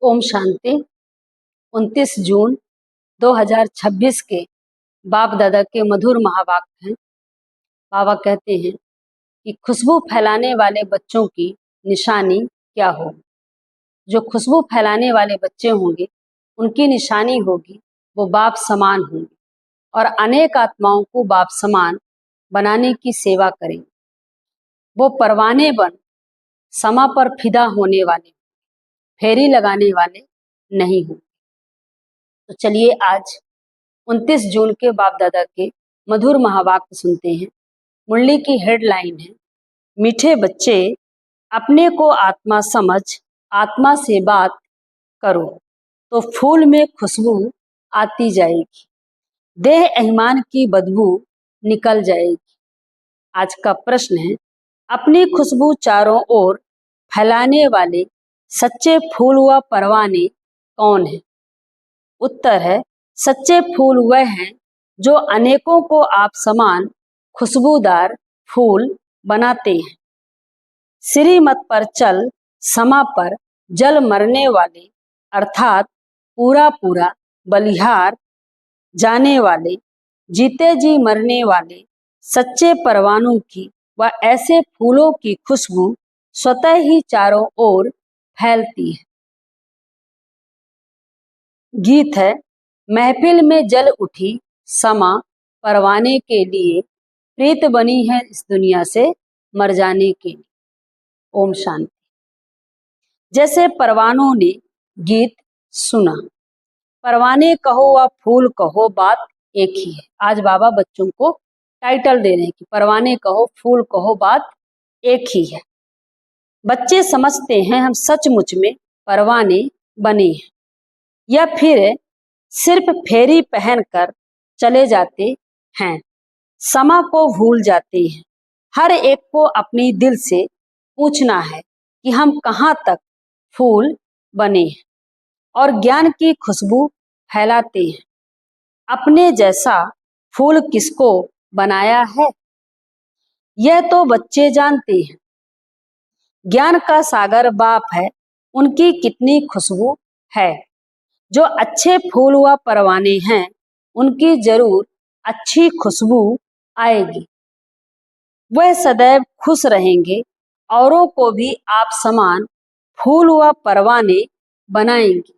ओम शांति। 29 जून 2026 के बाप दादा के मधुर महावाक्य हैं। बाबा कहते हैं कि खुशबू फैलाने वाले बच्चों की निशानी क्या हो। जो खुशबू फैलाने वाले बच्चे होंगे उनकी निशानी होगी वो बाप समान होंगे और अनेक आत्माओं को बाप समान बनाने की सेवा करेंगे। वो परवाने बन समा पर फिदा होने वाले, फेरी लगाने वाले नहीं होंगे। तो चलिए आज 29 जून के बाप दादा के मधुर महावाक्य सुनते हैं। मुरली की हेडलाइन है, मीठे बच्चे अपने को आत्मा समझ आत्मा से बात करो तो फूल में खुशबू आती जाएगी, देह अहिमान की बदबू निकल जाएगी। आज का प्रश्न है, अपनी खुशबू चारों ओर फैलाने वाले सच्चे फूल व परवाने कौन है? उत्तर है, सच्चे फूल वह हैं जो अनेकों को आप समान खुशबूदार फूल बनाते हैं। श्रीमत पर चल समा पर जल मरने वाले अर्थात पूरा पूरा बलिहार जाने वाले, जीते जी मरने वाले सच्चे परवानों की व ऐसे फूलों की खुशबू स्वतः ही चारों ओर फैलती है। गीत है, महफिल में जल उठी समा परवाने के लिए, प्रीत बनी है इस दुनिया से मर जाने के लिए। ओम शांति। जैसे परवानों ने गीत सुना, परवाने कहो व फूल कहो बात एक ही है। आज बाबा बच्चों को टाइटल दे रहे हैं कि परवाने कहो फूल कहो बात एक ही है। बच्चे समझते हैं हम सचमुच में परवाने बने हैं या फिर सिर्फ फेरी पहनकर चले जाते हैं, समा को भूल जाते हैं। हर एक को अपनी दिल से पूछना है कि हम कहाँ तक फूल बने हैं और ज्ञान की खुशबू फैलाते हैं। अपने जैसा फूल किसको बनाया है यह तो बच्चे जानते हैं। ज्ञान का सागर बाप है, उनकी कितनी खुशबू है। जो अच्छे फूल व परवाने हैं उनकी जरूर अच्छी खुशबू आएगी। वह सदैव खुश रहेंगे, औरों को भी आप समान फूल व परवाने बनाएंगे।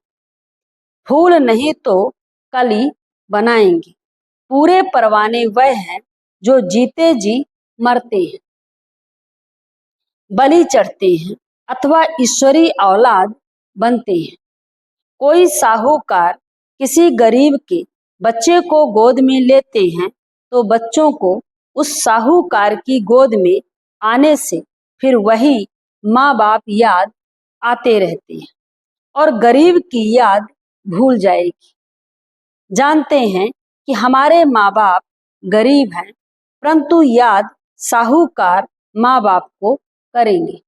फूल नहीं तो कली बनाएंगे। पूरे परवाने वह हैं जो जीते जी मरते हैं, बलि चढ़ते हैं अथवा ईश्वरी औलाद बनते हैं। कोई साहूकार किसी गरीब के बच्चे को गोद में लेते हैं तो बच्चों को उस साहूकार की गोद में आने से फिर वही माँ बाप याद आते रहते हैं और गरीब की याद भूल जाएगी। जानते हैं कि हमारे माँ बाप गरीब हैं, परंतु याद साहूकार माँ बाप को करेंगे।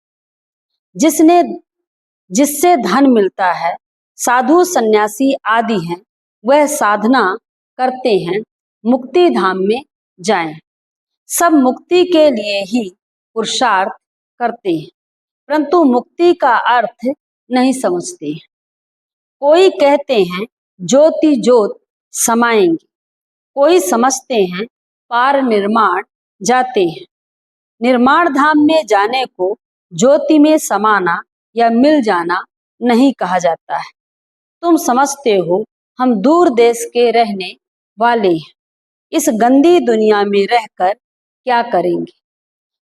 जिससे धन मिलता है, साधु सन्यासी आदि हैं, वह साधना करते हैं मुक्ति धाम में जाएं। सब मुक्ति के लिए ही पुरुषार्थ करते हैं, परंतु मुक्ति का अर्थ नहीं समझते हैं। कोई कहते हैं ज्योति ज्योत समाएंगे, कोई समझते हैं पार निर्माण जाते हैं। निर्माण धाम में जाने को ज्योति में समाना या मिल जाना नहीं कहा जाता है। तुम समझते हो हम दूर देश के रहने वाले हैं, इस गंदी दुनिया में रहकर क्या करेंगे।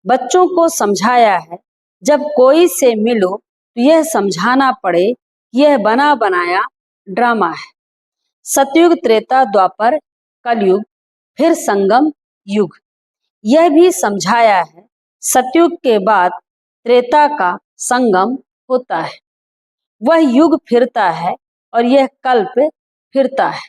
बच्चों को समझाया है, जब कोई से मिलो तो यह समझाना पड़े कि यह बना बनाया ड्रामा है। सतयुग त्रेता द्वापर कलयुग फिर संगम युग, यह भी समझाया है सतयुग के बाद त्रेता का संगम होता है। वह युग फिरता है और यह कल्प फिरता है।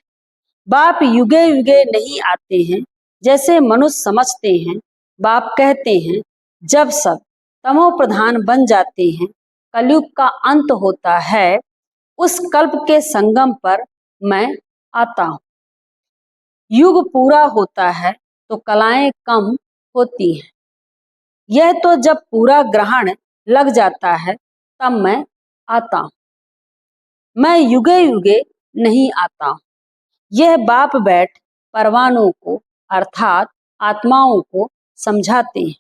बाप युगे युगे नहीं आते हैं जैसे मनुष्य समझते हैं। बाप कहते हैं जब सब तमो प्रधान बन जाते हैं, कलयुग का अंत होता है, उस कल्प के संगम पर मैं आता हूँ। युग पूरा होता है तो कलाएं कम होती हैं। यह तो जब पूरा ग्रहण लग जाता है तब मैं आता हूँ। मैं युगे युगे नहीं आता। यह बाप बैठ परवानों को अर्थात आत्माओं को समझाते हैं।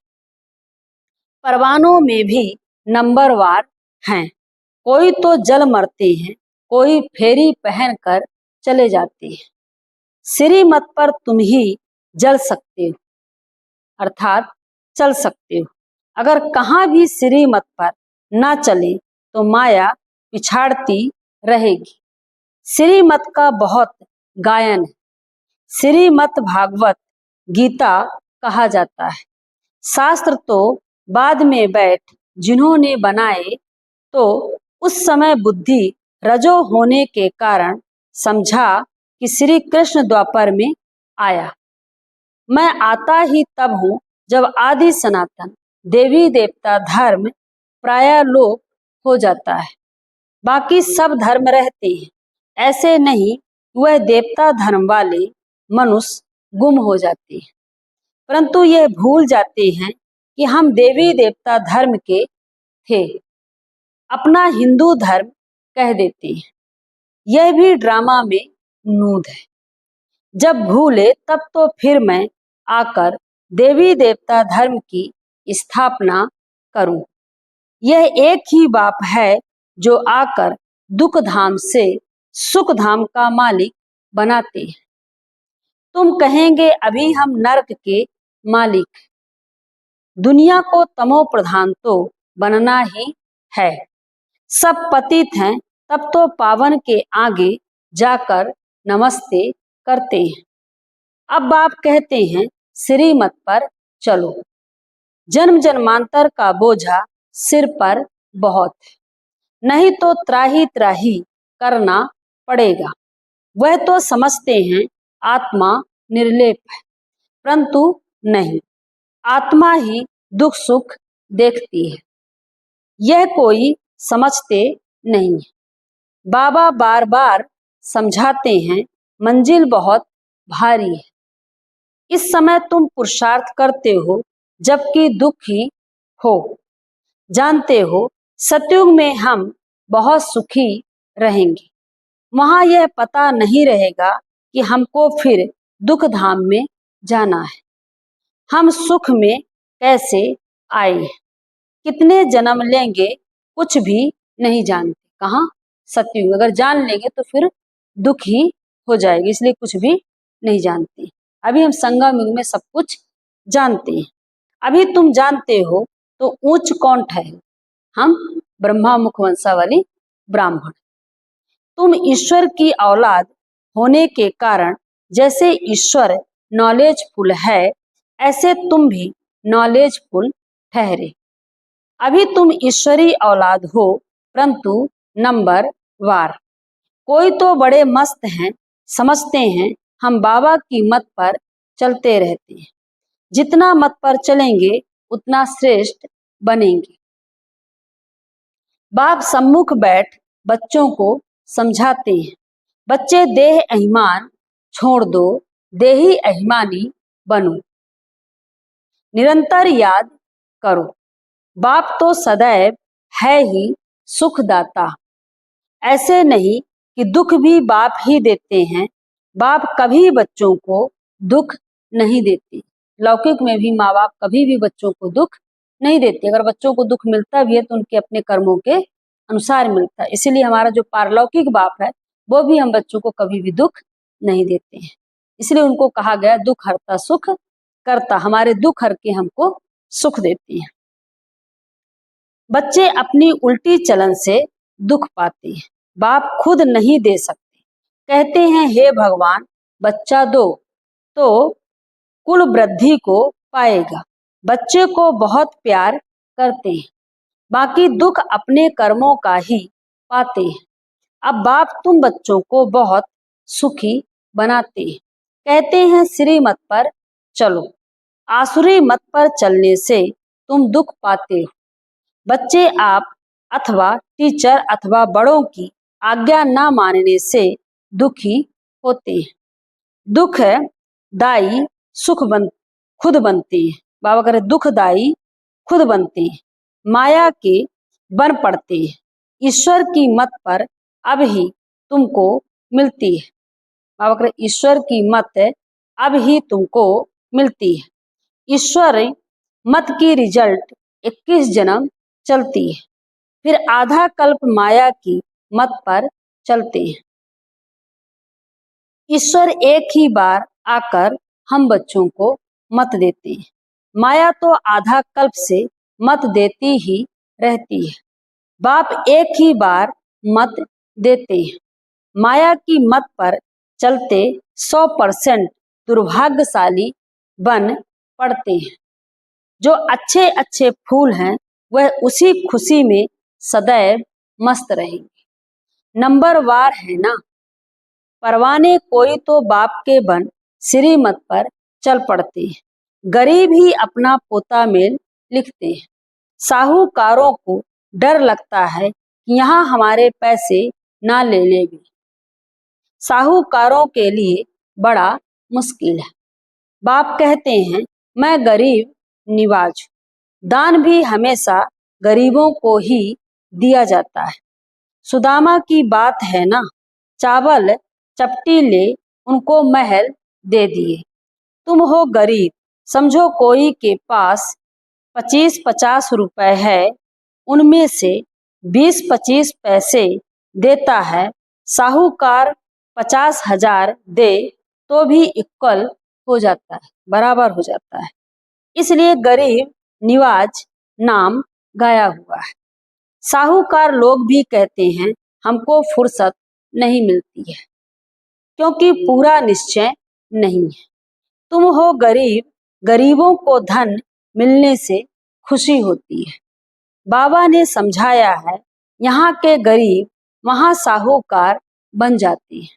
परवानों में भी नंबरवार हैं। कोई तो जल मरते हैं, कोई फेरी पहन कर चले जाते हैं। श्रीमत पर तुम ही जल सकते हो अर्थात चल सकते हो। अगर कहाँ भी श्रीमत पर ना चले तो माया पिछाड़ती रहेगी। श्रीमत का बहुत गायन है। श्रीमत भागवत गीता कहा जाता है। शास्त्र तो बाद में बैठ जिन्होंने बनाए, तो उस समय बुद्धि रजो होने के कारण समझा कि श्री कृष्ण द्वापर में आया। मैं आता ही तब हूँ जब आदि सनातन देवी देवता धर्म प्राय लोप हो जाता है। बाकी सब धर्म रहते हैं। ऐसे नहीं वह देवता धर्म वाले मनुष्य गुम हो जाते हैं, परंतु यह भूल जाते हैं कि हम देवी देवता धर्म के थे, अपना हिंदू धर्म कह देते हैं। यह भी ड्रामा में नूद है। जब भूले तब तो फिर मैं आकर देवी देवता धर्म की स्थापना करूं। यह एक ही बाप है जो आकर दुख धाम से सुख धाम का मालिक बनाते हैं। तुम कहेंगे अभी हम नरक के मालिक हैं। दुनिया को तमो प्रधान तो बनना ही है। सब पतित हैं तब तो पावन के आगे जाकर नमस्ते करते हैं। अब आप कहते हैं श्रीमत पर चलो। जन्म जन्मांतर का बोझा सिर पर बहुत है, नहीं तो त्राही त्राही करना पड़ेगा। वह तो समझते हैं आत्मा निर्लेप है, परंतु नहीं, आत्मा ही दुख सुख देखती है। यह कोई समझते नहीं है। बाबा बार बार समझाते हैं मंजिल बहुत भारी है। इस समय तुम पुरुषार्थ करते हो जबकि दुखी हो। जानते हो सतयुग में हम बहुत सुखी रहेंगे। वहां यह पता नहीं रहेगा कि हमको फिर दुख धाम में जाना है। हम सुख में कैसे आए हैं, कितने जन्म लेंगे, कुछ भी नहीं जानते। कहाँ? सतयुग। अगर जान लेंगे तो फिर दुख ही हो जाएगी, इसलिए कुछ भी नहीं जानते। अभी हम संगम युग में सब कुछ जानते हैं। अभी तुम जानते हो तो ऊंच कौन ठहरे? हम ब्रह्मा मुखवंशावली ब्राह्मण। तुम ईश्वर की औलाद होने के कारण जैसे ईश्वर नॉलेजफुल है, ऐसे तुम भी नॉलेजफुल ठहरे। अभी तुम ईश्वरी औलाद हो, परंतु नंबर वार। कोई तो बड़े मस्त हैं, समझते हैं हम बाबा की मत पर चलते रहते हैं। जितना मत पर चलेंगे उतना श्रेष्ठ बनेंगे। बाप सम्मुख बैठ बच्चों को समझाते हैं। बच्चे देह अभिमान छोड़ दो, देही अभिमानी बनो। निरंतर याद करो, बाप तो सदैव है ही सुखदाता। ऐसे नहीं कि दुख भी बाप ही देते हैं। बाप कभी बच्चों को दुख नहीं देते। लौकिक में भी माँ बाप कभी भी बच्चों को दुख नहीं देते। अगर बच्चों को दुख मिलता भी है तो उनके अपने कर्मों के अनुसार मिलता है। इसीलिए हमारा जो पारलौकिक बाप है वो भी हम बच्चों को कभी भी दुख नहीं देते हैं। इसलिए उनको कहा गया दुख हरता सुख करता। हमारे दुख हर के हमको सुख देते हैं। बच्चे अपनी उल्टी चलन से दुख पाते हैं। बाप खुद नहीं दे सकते, कहते हैं हे भगवान बच्चा दो तो कुल वृद्धि को पाएगा। बच्चे को बहुत प्यार करते हैं, बाकी दुख अपने कर्मों का ही पाते हैं। अब बाप तुम बच्चों को बहुत सुखी बनाते हैं, कहते हैं श्रीमत पर चलो। आसुरी मत पर चलने से तुम दुख पाते हो। बच्चे आप अथवा टीचर अथवा बड़ों की आज्ञा ना मानने से दुखी होते हैं। दुख दाई सुख खुद बनते हैं। बाबा कह रहे दुखदाई खुद बनते हैं, माया के बन पड़ते हैं। ईश्वर की मत पर अब ही तुमको मिलती है। बाबा कह रहे ईश्वर की मत अब ही तुमको मिलती है। ईश्वर मत की रिजल्ट 21 जन्म चलती है, फिर आधा कल्प माया की मत पर चलते हैं। ईश्वर एक ही बार आकर हम बच्चों को मत देते हैं। माया तो आधा कल्प से मत देती ही रहती है। बाप एक ही बार मत देते हैं। माया की मत पर चलते 100% दुर्भाग्यशाली बन पड़ते हैं। जो अच्छे अच्छे फूल हैं वह उसी खुशी में सदैव मस्त रहेंगे। नंबर वार है ना, परवाने कोई तो बाप के बन श्रीमत पर चल पड़ते हैं। गरीब ही अपना पोता मेल लिखते हैं। साहूकारों को डर लगता है कि यहाँ हमारे पैसे ना ले लेंगे। साहूकारों के लिए बड़ा मुश्किल है। बाप कहते हैं मैं गरीब निवाज हूँ। दान भी हमेशा गरीबों को ही दिया जाता है। सुदामा की बात है ना, चावल चपटी ले उनको महल दे दिए। तुम हो गरीब, समझो कोई के पास 25-50 रुपए है, उनमें से 20-25 पैसे देता है। साहूकार 50,000 दे तो भी इक्वल हो जाता है, बराबर हो जाता है। इसलिए गरीब निवाज नाम गाया हुआ है। साहूकार लोग भी कहते हैं हमको फुर्सत नहीं मिलती है, क्योंकि पूरा निश्चय नहीं है। तुम हो गरीब, गरीबों को धन मिलने से खुशी होती है। बाबा ने समझाया है यहाँ के गरीब वहाँ साहूकार बन जाते हैं,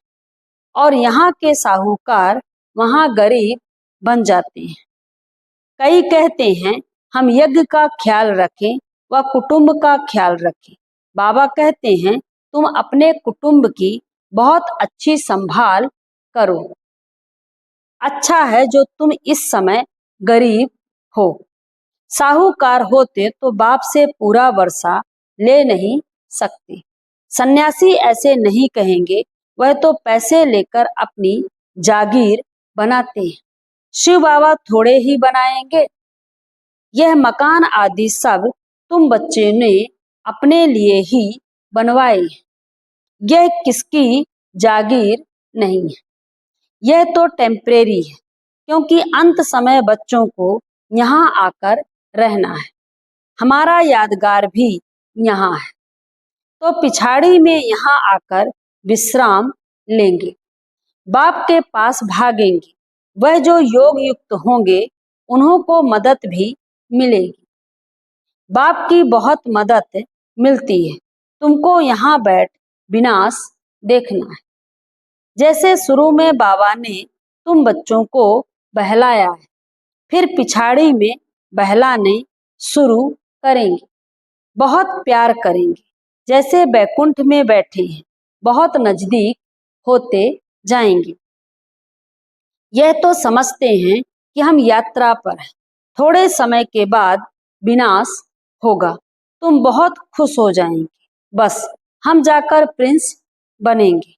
और यहाँ के साहूकार वहाँ गरीब बन जाते हैं। कई कहते हैं हम यज्ञ का ख्याल रखें व कुटुंब का ख्याल रखें। बाबा कहते हैं तुम अपने कुटुंब की बहुत अच्छी संभाल करो। अच्छा है जो तुम इस समय गरीब हो। साहूकार होते तो बाप से पूरा वर्षा ले नहीं सकते। सन्यासी ऐसे नहीं कहेंगे, वह तो पैसे लेकर अपनी जागीर बनाते हैं। शिव बाबा थोड़े ही बनाएंगे। यह मकान आदि सब तुम बच्चे ने अपने लिए ही बनवाए। यह किसकी जागीर नहीं है, यह तो टेम्परेरी है, क्योंकि अंत समय बच्चों को यहाँ आकर रहना है। हमारा यादगार भी यहाँ है, तो पिछाड़ी में यहाँ आकर विश्राम लेंगे। बाप के पास भागेंगे। वह जो योग युक्त होंगे उन्हों को मदद भी मिलेगी। बाप की बहुत मदद मिलती है। तुमको यहाँ बैठ विनाश देखना है। जैसे शुरू में बाबा ने तुम बच्चों को बहलाया है, फिर पिछाड़ी में बहलाने शुरू करेंगे। बहुत प्यार करेंगे, जैसे बैकुंठ में बैठे हैं, बहुत नजदीक होते जाएंगे। यह तो समझते हैं कि हम यात्रा पर हैं, थोड़े समय के बाद विनाश होगा। तुम बहुत खुश हो जाएंगे, बस हम जाकर प्रिंस बनेंगे।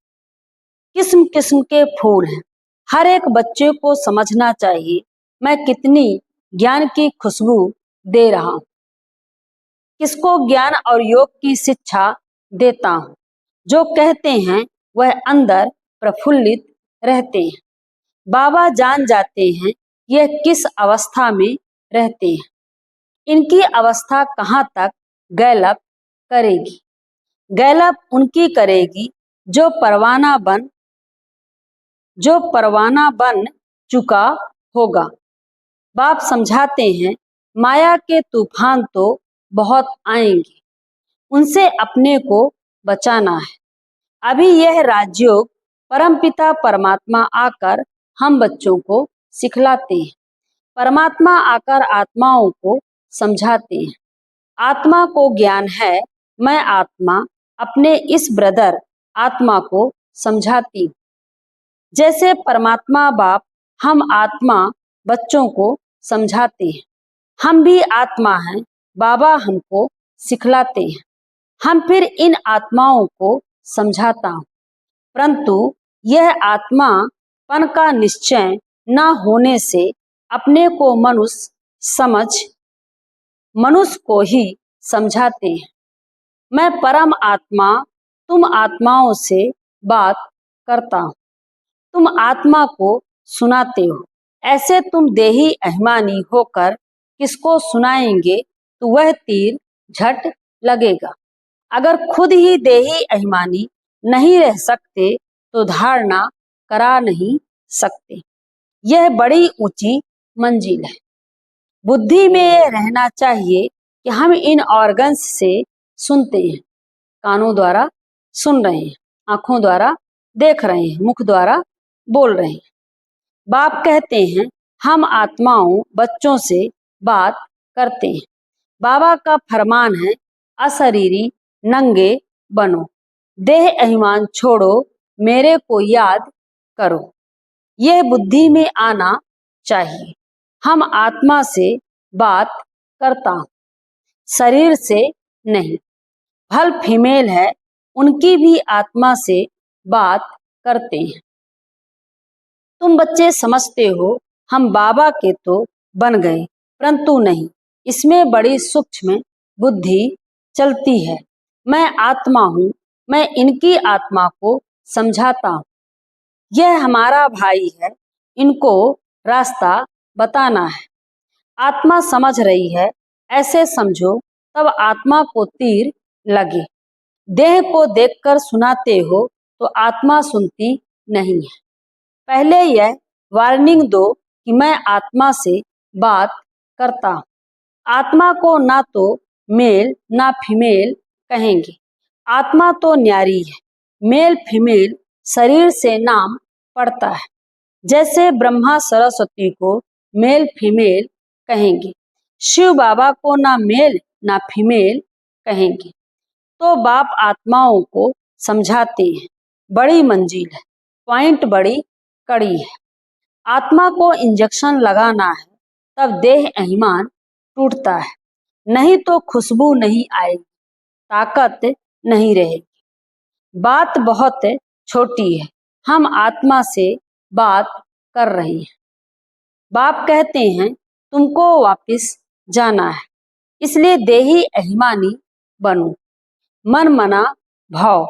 किस्म किस्म के फूल हैं। हर एक बच्चे को समझना चाहिए मैं कितनी ज्ञान की खुशबू दे रहा हूँ। किसको ज्ञान और योग की शिक्षा देता हूँ। जो कहते हैं वह अंदर प्रफुल्लित रहते हैं। बाबा जान जाते हैं यह किस अवस्था में रहते हैं। इनकी अवस्था कहाँ तक गैलप करेगी। गैलप उनकी करेगी जो परवाना बन चुका होगा। बाप समझाते हैं माया के तूफान तो बहुत आएंगे, उनसे अपने को बचाना है। अभी यह राजयोग परमपिता परमात्मा आकर हम बच्चों को सिखलाते हैं। परमात्मा आकर आत्माओं को समझाते हैं। आत्मा को ज्ञान है, मैं आत्मा अपने इस ब्रदर आत्मा को समझाती हूँ। जैसे परमात्मा बाप हम आत्मा बच्चों को समझाते हैं। हम भी आत्मा हैं, बाबा हमको सिखलाते हैं। हम फिर इन आत्माओं को समझाता हूँ, परंतु यह आत्मापन का निश्चय न होने से अपने को मनुष्य को ही समझाते हैं। मैं परम आत्मा तुम आत्माओं से बात करता हूँ, तुम आत्मा को सुनाते हो। ऐसे तुम देही अभिमानी होकर किसको सुनाएंगे तो वह तीर झट लगेगा। अगर खुद ही देही अभिमानी नहीं रह सकते तो धारणा करा नहीं सकते। यह बड़ी ऊंची मंजिल है। बुद्धि में यह रहना चाहिए कि हम इन ऑर्गन्स से सुनते हैं, कानों द्वारा सुन रहे हैं, आंखों द्वारा देख रहे हैं, मुख द्वारा बोल रहे हैं। बाप कहते हैं हम आत्माओं बच्चों से बात करते हैं। बाबा का फरमान है अशरीरी नंगे बनो, देह अभिमान छोड़ो, मेरे को याद करो। यह बुद्धि में आना चाहिए। हम आत्मा से बात करता हूँ, शरीर से नहीं। भल फीमेल है, उनकी भी आत्मा से बात करते हैं। तुम बच्चे समझते हो हम बाबा के तो बन गए, परंतु नहीं, इसमें बड़ी सूक्ष्म बुद्धि चलती है। मैं आत्मा हूँ, मैं इनकी आत्मा को समझाता हूँ। यह हमारा भाई है, इनको रास्ता बताना है। आत्मा समझ रही है ऐसे समझो, तब आत्मा को तीर लगे। देह को देखकर सुनाते हो तो आत्मा सुनती नहीं है। पहले यह वार्निंग दो कि मैं आत्मा से बात करता हूँ। आत्मा को ना तो मेल ना फीमेल कहेंगे। आत्मा तो न्यारी है, मेल फीमेल शरीर से नाम पड़ता है। जैसे ब्रह्मा सरस्वती को मेल फीमेल कहेंगे, शिव बाबा को ना मेल ना फीमेल कहेंगे। तो बाप आत्माओं को समझाते हैं। बड़ी मंजिल है, पॉइंट बड़ी कड़ी है। आत्मा को इंजेक्शन लगाना है, तब देह अभिमान टूटता है, नहीं तो खुशबू नहीं आएगी, ताकत नहीं रहेगी। बात बहुत छोटी है, हम आत्मा से बात कर रहे हैं। बाप कहते हैं तुमको वापस जाना है, इसलिए देही अभिमानी बनो। मन मना भाव,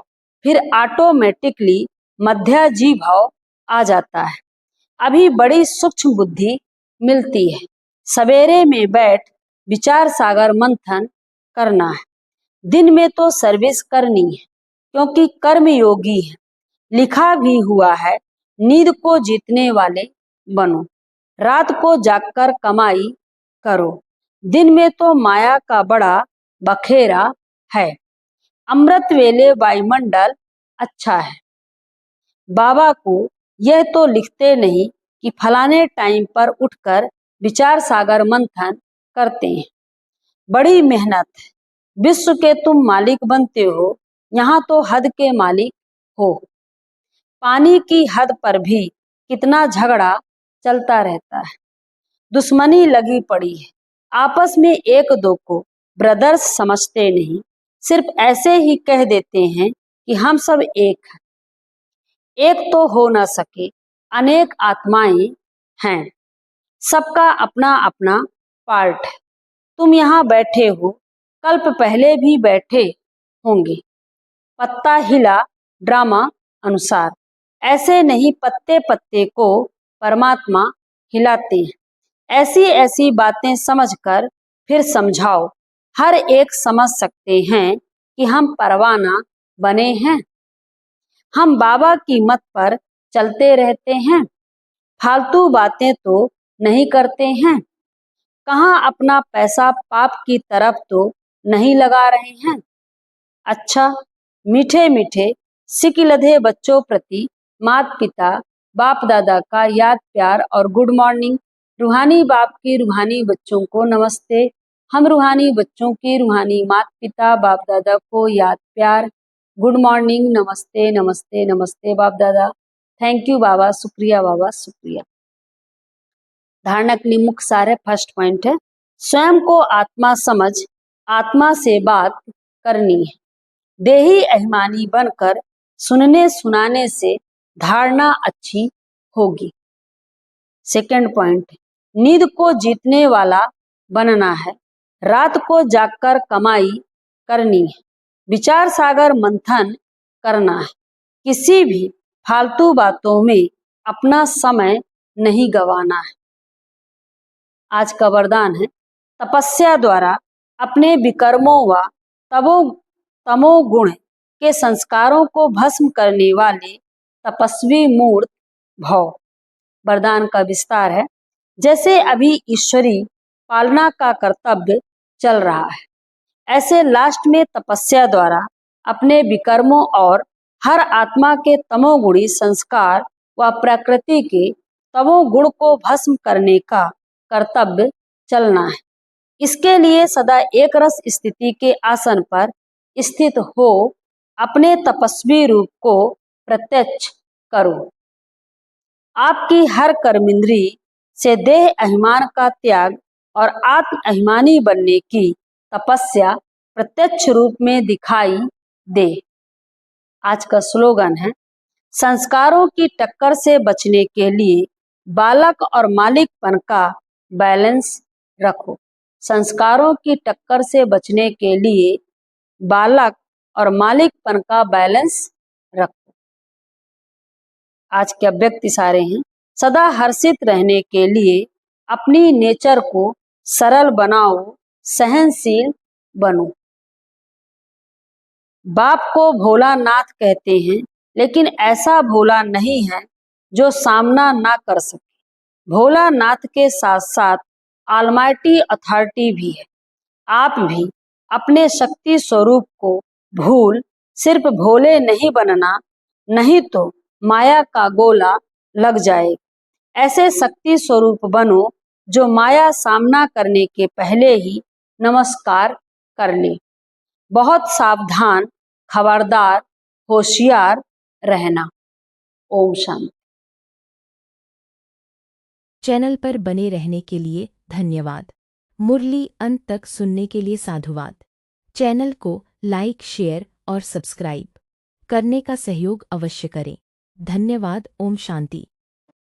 फिर ऑटोमेटिकली मध्याजी भाव आ जाता है। अभी बड़ी सूक्ष्म बुद्धि मिलती है। सवेरे में बैठ विचार सागर मंथन करना है। दिन में तो सर्विस करनी है, क्योंकि कर्म योगी है। लिखा भी हुआ है नींद को जीतने वाले बनो, रात को जागकर कमाई करो। दिन में तो माया का बड़ा बखेरा है, अमृत वेले वायुमंडल अच्छा है। बाबा को यह तो लिखते नहीं कि फलाने टाइम पर उठकर विचार सागर मंथन करते हैं। बड़ी मेहनत है, विश्व के तुम मालिक बनते हो, यहाँ तो हद के मालिक हो। पानी की हद पर भी कितना झगड़ा चलता रहता है, दुश्मनी लगी पड़ी है। आपस में एक दो को ब्रदर्स समझते नहीं, सिर्फ ऐसे ही कह देते हैं कि हम सब एक हैं। एक तो हो न सके, अनेक आत्माएं हैं, सबका अपना अपना पार्ट है। तुम यहाँ बैठे हो, कल्प पहले भी बैठे होंगे। पत्ता हिला ड्रामा अनुसार, ऐसे नहीं पत्ते पत्ते को परमात्मा हिलाते हैं। ऐसी ऐसी बातें समझकर फिर समझाओ। हर एक समझ सकते हैं कि हम परवाना बने हैं। हम बाबा की मत पर चलते रहते हैं, फालतू बातें तो नहीं करते हैं। कहाँ अपना पैसा पाप की तरफ तो नहीं लगा रहे हैं। अच्छा, मीठे मीठे सिकिलधे बच्चों प्रति माता पिता बाप दादा का याद प्यार और गुड मॉर्निंग। रूहानी बाप की रूहानी बच्चों को नमस्ते। हम रूहानी बच्चों की रूहानी माता पिता बाप दादा को याद प्यार, गुड मॉर्निंग, नमस्ते नमस्ते नमस्ते बाप दादा। थैंक यू बाबा, शुक्रिया बाबा, शुक्रिया। धारणा के लिए मुख्य सार है, फर्स्ट पॉइंट है स्वयं को आत्मा समझ आत्मा से बात करनी है। देही अभिमानी बनकर सुनने सुनाने से धारणा अच्छी होगी। सेकंड पॉइंट, नींद को जीतने वाला बनना है, रात को जागकर कमाई करनी है, विचार सागर मंथन करना है, किसी भी फालतू बातों में अपना समय नहीं गंवाना है। आज का वरदान है, तपस्या द्वारा अपने विकर्मों व तमोगुण के संस्कारों को भस्म करने वाले तपस्वी मूर्त भव। वरदान का विस्तार है, जैसे अभी ईश्वरी पालना का कर्तव्य चल रहा है, ऐसे लास्ट में तपस्या द्वारा अपने विकर्मों और हर आत्मा के तमोगुणी संस्कार व प्रकृति के तमोगुण को भस्म करने का कर्तव्य चलना है। इसके लिए सदा एक रस स्थिति के आसन पर स्थित हो अपने तपस्वी रूप को प्रत्यक्ष करो। आपकी हर कर्मेंद्री से देह अभिमान का त्याग और आत्म अभिमानी बनने की तपस्या प्रत्यक्ष रूप में दिखाई दे। आज का स्लोगन है, संस्कारों की टक्कर से बचने के लिए बालक और मालिकपन का बैलेंस रखो। संस्कारों की टक्कर से बचने के लिए बालक और मालिकपन का बैलेंस रखो। आज के अव्यक्त इशारे हैं, सदा हर्षित रहने के लिए अपनी नेचर को सरल बनाओ, सहनशील बनो। बाप को भोलानाथ कहते हैं, लेकिन ऐसा भोला नहीं है जो सामना ना कर सके। भोलानाथ के साथ साथ ऑलमाइटी अथॉरिटी भी है। आप भी अपने शक्ति स्वरूप को भूल सिर्फ भोले नहीं बनना, नहीं तो माया का गोला लग जाएगा। ऐसे शक्ति स्वरूप बनो जो माया सामना करने के पहले ही नमस्कार कर ले। बहुत सावधान, खबरदार, होशियार रहना। ओम शांति। चैनल पर बने रहने के लिए धन्यवाद। मुरली अंत तक सुनने के लिए साधुवाद। चैनल को लाइक, शेयर और सब्सक्राइब करने का सहयोग अवश्य करें। धन्यवाद। ओम शांति।